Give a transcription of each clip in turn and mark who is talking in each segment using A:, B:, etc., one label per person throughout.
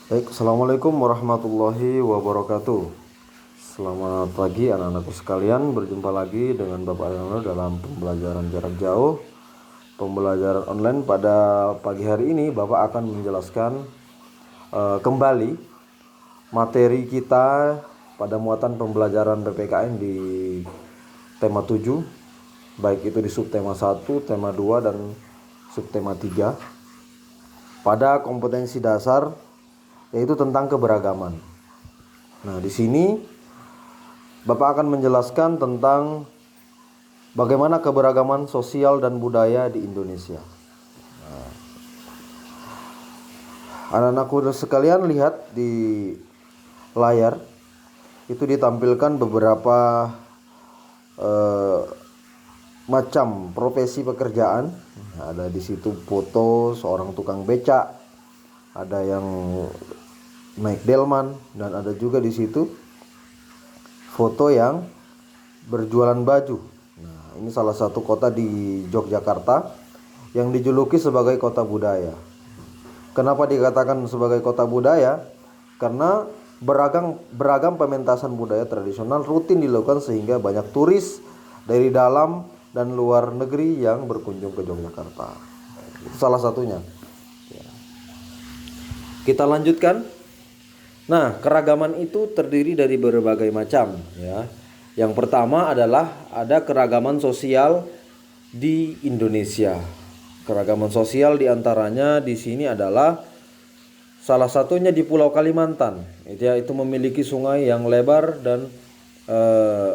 A: Baik, Assalamualaikum warahmatullahi wabarakatuh. Selamat pagi anak-anakku sekalian. Berjumpa lagi dengan Bapak Yono dalam pembelajaran jarak jauh, pembelajaran online. Pada pagi hari ini Bapak akan menjelaskan kembali materi kita pada muatan pembelajaran PPKN di tema 7, baik itu di subtema 1, tema 2, dan subtema 3 pada kompetensi dasar, yaitu tentang keberagaman. Nah, di sini Bapak akan menjelaskan tentang bagaimana keberagaman sosial dan budaya di Indonesia. Anak-anakku sekalian, lihat di layar itu ditampilkan beberapa macam profesi pekerjaan. Ada di situ foto seorang tukang becak, ada yang naik delman, dan ada juga di situ foto yang berjualan baju. Nah, ini salah satu kota di Yogyakarta yang dijuluki sebagai kota budaya. Kenapa dikatakan sebagai kota budaya? Karena beragam pementasan budaya tradisional rutin dilakukan sehingga banyak turis dari dalam dan luar negeri yang berkunjung ke Yogyakarta. Itu salah satunya. Kita lanjutkan. Nah, keragaman itu terdiri dari berbagai macam, ya. Yang pertama adalah ada keragaman sosial di Indonesia. Keragaman sosial diantaranya di sini adalah salah satunya di Pulau Kalimantan, yaitu memiliki sungai yang lebar dan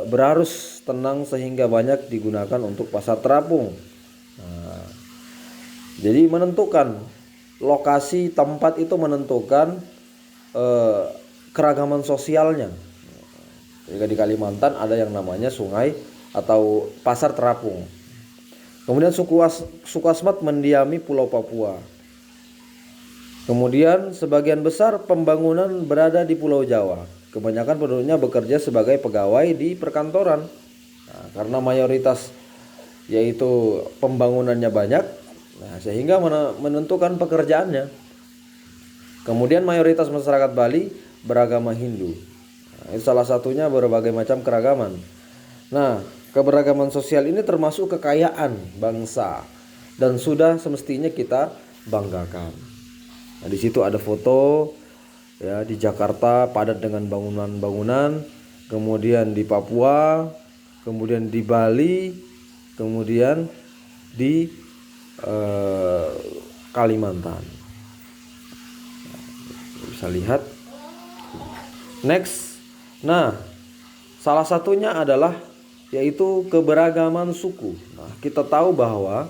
A: berarus tenang sehingga banyak digunakan untuk pasar terapung. Nah, jadi menentukan lokasi tempat itu menentukan keragaman sosialnya. Jika di Kalimantan ada yang namanya sungai atau pasar terapung. Kemudian suku Asmat mendiami Pulau Papua. Kemudian sebagian besar pembangunan berada di Pulau Jawa. Kebanyakan penduduknya bekerja sebagai pegawai di perkantoran. Nah, karena mayoritas yaitu pembangunannya banyak, nah, sehingga menentukan pekerjaannya. Kemudian mayoritas masyarakat Bali beragama Hindu. Nah, itu salah satunya berbagai macam keragaman. Nah, keberagaman sosial ini termasuk kekayaan bangsa dan sudah semestinya kita banggakan. Nah, di situ ada foto, ya, di Jakarta padat dengan bangunan-bangunan, kemudian di Papua, kemudian di Bali, kemudian di Kalimantan. Bisa lihat. Next. Nah, salah satunya adalah yaitu keberagaman suku. Nah, kita tahu bahwa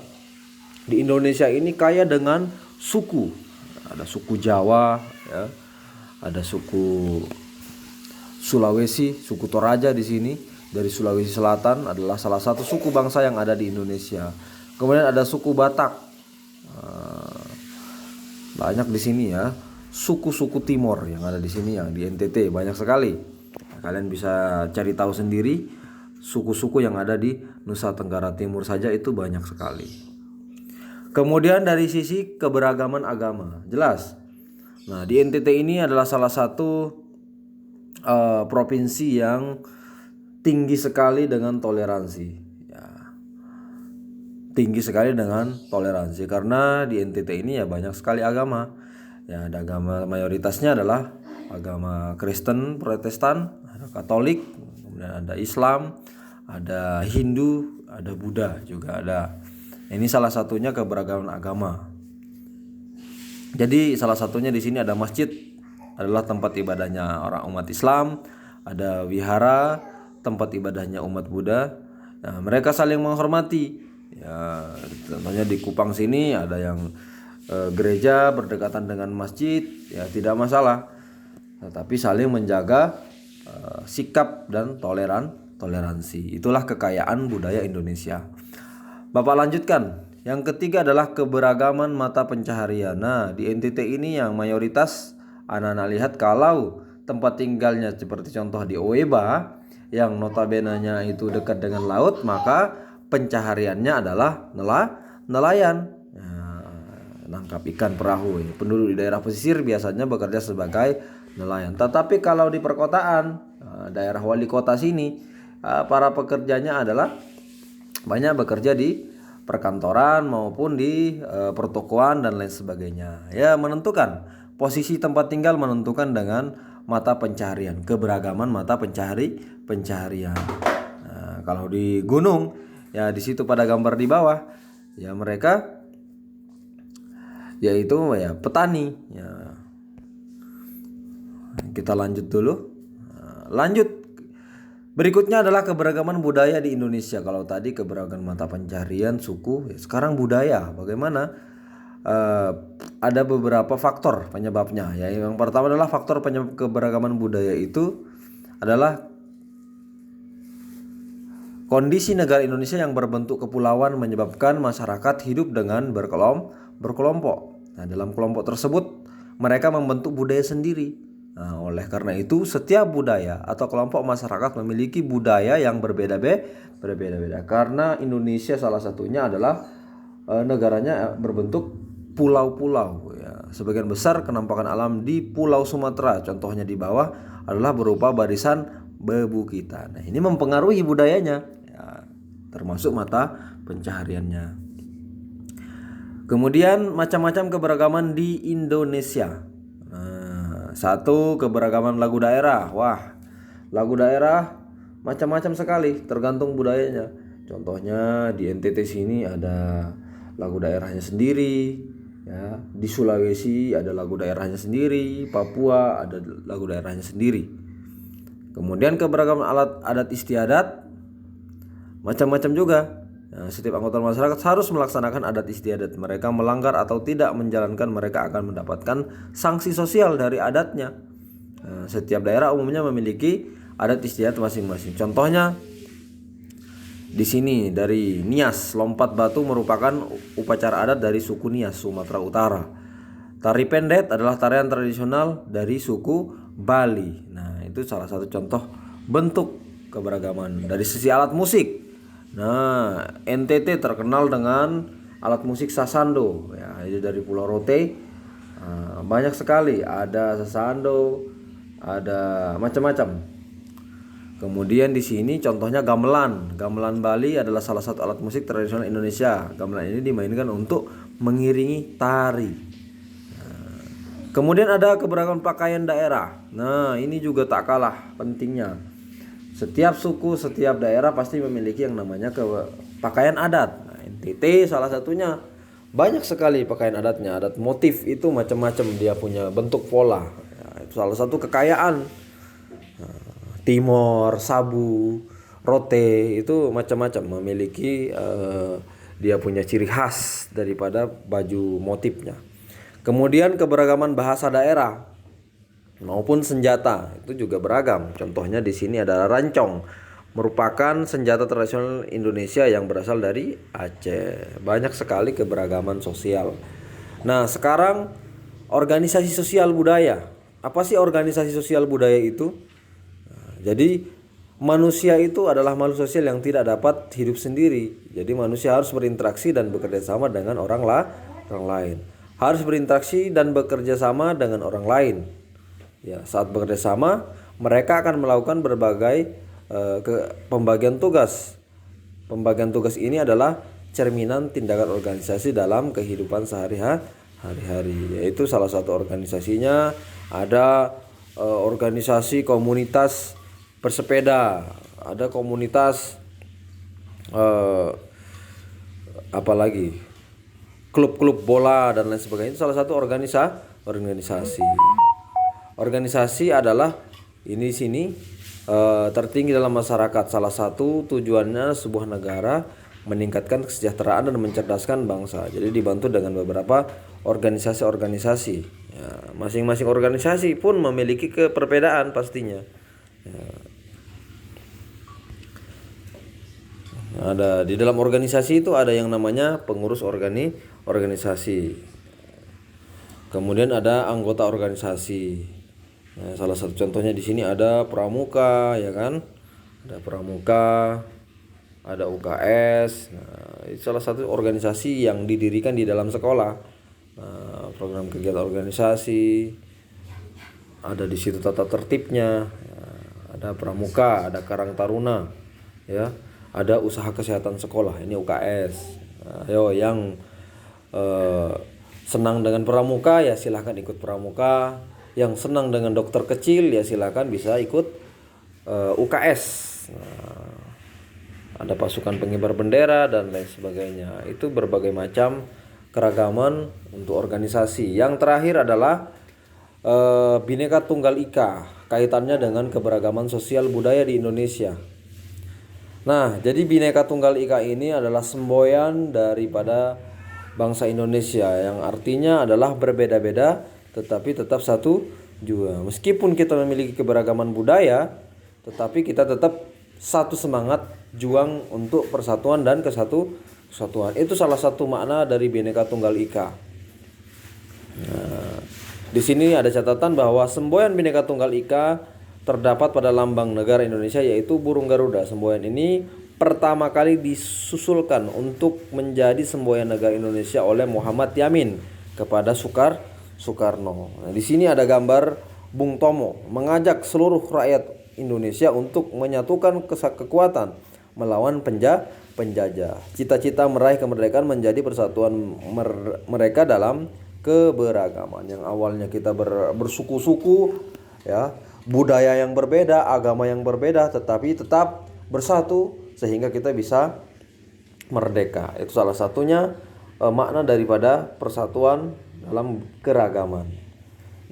A: di Indonesia ini kaya dengan suku. Ada suku Jawa, ya. Ada suku Sulawesi, suku Toraja di sini dari Sulawesi Selatan adalah salah satu suku bangsa yang ada di Indonesia. Kemudian ada suku Batak. Banyak di sini, ya. Suku-suku Timor yang ada di sini, yang di NTT banyak sekali. Nah, kalian bisa cari tahu sendiri, suku-suku yang ada di Nusa Tenggara Timur saja itu banyak sekali. Kemudian dari sisi keberagaman agama, jelas. Nah, di NTT ini adalah salah satu provinsi yang tinggi sekali dengan toleransi, ya. Tinggi sekali dengan toleransi karena di NTT ini ya banyak sekali agama. Ya, ada agama mayoritasnya adalah agama Kristen, Protestan, ada Katolik, kemudian ada Islam, ada Hindu, ada Buddha juga ada. Ini salah satunya keberagaman agama. Jadi salah satunya di sini ada masjid, adalah tempat ibadahnya orang umat Islam, ada wihara, tempat ibadahnya umat Buddha. Nah, mereka saling menghormati. Ya, contohnya di Kupang sini ada yang gereja berdekatan dengan masjid, ya tidak masalah. Tetapi saling menjaga sikap dan toleransi. Itulah kekayaan budaya Indonesia. Bapak lanjutkan. Yang ketiga adalah keberagaman mata pencaharian. Nah, di NTT ini yang mayoritas anak-anak lihat kalau tempat tinggalnya seperti contoh di Oeba yang notabene-nya itu dekat dengan laut, maka pencahariannya adalah nelayan. Nah, menangkap ikan perahu. Penduduk di daerah pesisir biasanya bekerja sebagai nelayan. Tetapi kalau di perkotaan, daerah wali kota sini, para pekerjanya adalah banyak bekerja di perkantoran maupun di pertokoan dan lain sebagainya. Ya, menentukan posisi tempat tinggal menentukan dengan mata pencaharian, keberagaman mata pencaharian. Nah, kalau di gunung, ya di situ pada gambar di bawah, ya mereka yaitu ya petani. Ya, kita lanjut dulu. Lanjut. Berikutnya adalah keberagaman budaya di Indonesia. Kalau tadi keberagaman mata pencaharian, suku, ya sekarang budaya. Bagaimana? Ada beberapa faktor penyebabnya. Ya, yang pertama adalah faktor penyebab keberagaman budaya itu adalah kondisi negara Indonesia yang berbentuk kepulauan menyebabkan masyarakat hidup dengan berkelompok. Nah, dalam kelompok tersebut mereka membentuk budaya sendiri. Nah, oleh karena itu setiap budaya atau kelompok masyarakat memiliki budaya yang berbeda-beda. Karena Indonesia salah satunya adalah negaranya berbentuk pulau-pulau. Ya, sebagian besar kenampakan alam di Pulau Sumatera, contohnya di bawah adalah berupa barisan bebukitan. Nah, ini mempengaruhi budayanya, ya, termasuk mata pencahariannya. Kemudian macam-macam keberagaman di Indonesia. Nah, satu, keberagaman lagu daerah. Wah, lagu daerah macam-macam sekali, tergantung budayanya. Contohnya di NTT sini ada lagu daerahnya sendiri, ya. Di Sulawesi ada lagu daerahnya sendiri, Papua ada lagu daerahnya sendiri. Kemudian keberagaman alat adat istiadat macam-macam juga. Nah, setiap anggota masyarakat harus melaksanakan adat istiadat. Mereka melanggar atau tidak menjalankan, mereka akan mendapatkan sanksi sosial dari adatnya. Nah, setiap daerah umumnya memiliki adat istiadat masing-masing. Contohnya di sini dari Nias, lompat batu merupakan upacara adat dari suku Nias, Sumatera Utara. Tari pendet adalah tarian tradisional dari suku Bali. Nah, itu salah satu contoh bentuk keberagaman. Dari sisi alat musik, nah, NTT terkenal dengan alat musik sasando, ya, itu dari Pulau Rote. Nah, banyak sekali, ada sasando, ada macam-macam. Kemudian di sini contohnya gamelan. Gamelan Bali adalah salah satu alat musik tradisional Indonesia. Gamelan ini dimainkan untuk mengiringi tari. Nah, kemudian ada keberagaman pakaian daerah. Nah, ini juga tak kalah pentingnya. Setiap suku, setiap daerah pasti memiliki yang namanya pakaian adat. Nah, NTT salah satunya. Banyak sekali pakaian adatnya. Adat motif itu macam-macam, dia punya bentuk pola. Ya, itu salah satu kekayaan. Timor, Sabu, Rote itu macam-macam memiliki dia punya ciri khas daripada baju motifnya. Kemudian keberagaman bahasa daerah maupun senjata itu juga beragam. Contohnya di sini ada rancong, merupakan senjata tradisional Indonesia yang berasal dari Aceh. Banyak sekali keberagaman sosial. Nah, sekarang organisasi sosial budaya. Apa sih organisasi sosial budaya itu? Jadi manusia itu adalah makhluk sosial yang tidak dapat hidup sendiri. Jadi manusia harus berinteraksi dan bekerja sama dengan orang lain. Harus berinteraksi dan bekerja sama dengan orang lain. Ya, saat bekerja sama, mereka akan melakukan berbagai pembagian tugas. Pembagian tugas ini adalah cerminan tindakan organisasi dalam kehidupan sehari-hari. Yaitu salah satu organisasinya ada organisasi komunitas bersepeda, ada komunitas apalagi klub-klub bola dan lain sebagainya. Itu salah satu organisasi. Organisasi adalah ini sini tertinggi dalam masyarakat. Salah satu tujuannya sebuah negara meningkatkan kesejahteraan dan mencerdaskan bangsa. Jadi dibantu dengan beberapa organisasi-organisasi. Ya, masing-masing organisasi pun memiliki keperbedaan pastinya. Ya. Ada di dalam organisasi itu ada yang namanya pengurus organisasi. Kemudian ada anggota organisasi. Nah, salah satu contohnya di sini ada pramuka, ya kan? Ada pramuka, ada UKS. Nah, itu salah satu organisasi yang didirikan di dalam sekolah. program kegiatan organisasi, ada di situ tata tertibnya, ada pramuka, ada karang taruna, ya, ada usaha kesehatan sekolah, ini UKS. Ayo yang senang dengan pramuka ya silahkan ikut pramuka, yang senang dengan dokter kecil ya silahkan bisa ikut UKS. Ada pasukan pengibar bendera dan lain sebagainya. Itu berbagai macam keragaman untuk organisasi. Yang terakhir adalah Bhinneka Tunggal Ika, kaitannya dengan keberagaman sosial budaya di Indonesia. Nah, jadi Bhinneka Tunggal Ika ini adalah semboyan daripada bangsa Indonesia, yang artinya adalah berbeda-beda tetapi tetap satu jua. Meskipun kita memiliki keberagaman budaya, tetapi kita tetap satu semangat juang untuk persatuan dan kesatuan. Itu salah satu makna dari Bhinneka Tunggal Ika. Nah, di sini ada catatan bahwa semboyan Bhinneka Tunggal Ika terdapat pada lambang negara Indonesia, yaitu burung Garuda. Semboyan ini pertama kali disusulkan untuk menjadi semboyan negara Indonesia oleh Muhammad Yamin kepada Soekarno. Nah, di sini ada gambar Bung Tomo mengajak seluruh rakyat Indonesia untuk menyatukan kekuatan melawan penjajah. Cita-cita meraih kemerdekaan menjadi persatuan mereka dalam keberagaman. Yang awalnya kita bersuku-suku, ya, budaya yang berbeda, agama yang berbeda, tetapi tetap bersatu sehingga kita bisa merdeka. Itu salah satunya makna daripada persatuan dalam keragaman.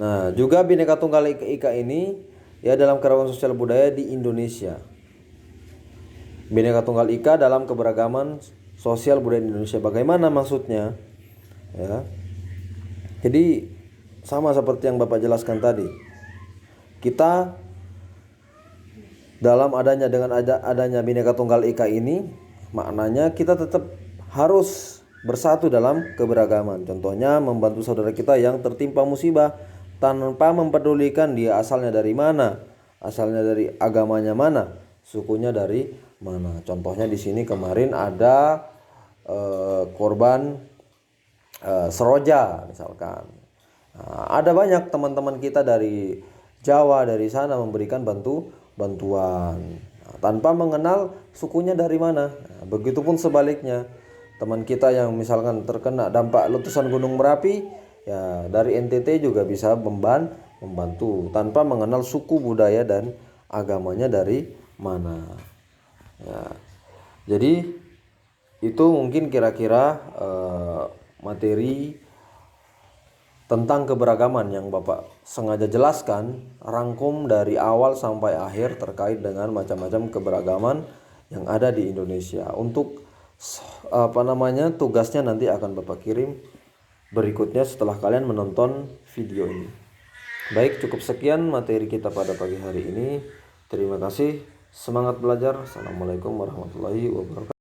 A: Nah, juga Bhinneka Tunggal Ika ini ya dalam keragaman sosial budaya di Indonesia. Bhinneka Tunggal Ika dalam keberagaman sosial budaya di Indonesia. Bagaimana maksudnya? Ya. Jadi sama seperti yang Bapak jelaskan tadi. Kita dalam adanya Bhinneka Tunggal Ika ini, maknanya kita tetap harus bersatu dalam keberagaman. Contohnya membantu saudara kita yang tertimpa musibah tanpa mempedulikan dia asalnya dari mana, asalnya dari agamanya mana, sukunya dari mana. Contohnya di sini kemarin ada korban Seroja misalkan. Nah, ada banyak teman-teman kita dari Jawa, dari sana memberikan bantuan tanpa mengenal sukunya dari mana. Nah, begitupun sebaliknya, teman kita yang misalkan terkena dampak letusan Gunung Merapi, ya dari NTT juga bisa membantu tanpa mengenal suku, budaya dan agamanya dari mana. Ya, jadi itu mungkin kira-kira materi tentang keberagaman yang Bapak sengaja jelaskan, rangkum dari awal sampai akhir terkait dengan macam-macam keberagaman yang ada di Indonesia. Untuk tugasnya nanti akan Bapak kirim berikutnya setelah kalian menonton video ini. Baik, cukup sekian materi kita pada pagi hari ini. Terima kasih, semangat belajar. Assalamualaikum warahmatullahi wabarakatuh.